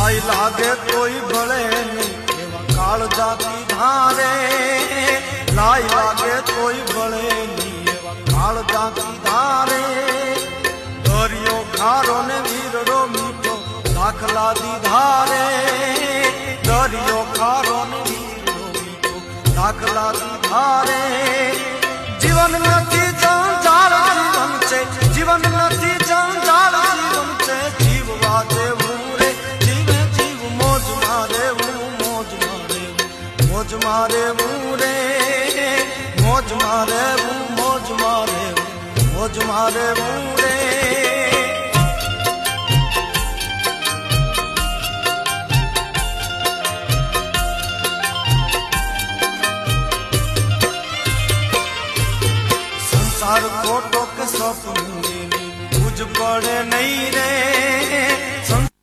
લાઈ લાગે કોઈ ભળે નહીં એવા કાળજાથી ધારે, લાઈ લાગે કોઈ ભળે નહીં એવા કાળજાથી ધારે. દરિયો ખારો ને વીરડો મીઠો દાખલા દીધારે, દરિયો ખારો ને વીરડો મીઠો દાખલા દીધારે. જીવન નથી જંજાળ જીવન છે, જીવન નથી જંજાળ જીવન છે. જીવવા દેવું રે જીવે જીવ, મોજમાં રહેવું મોજમાં રહેવું મોજમાં રહેવું રે, મોજમાં રહેવું મોજમાં રહેવું મોજમાં રહેવું રે.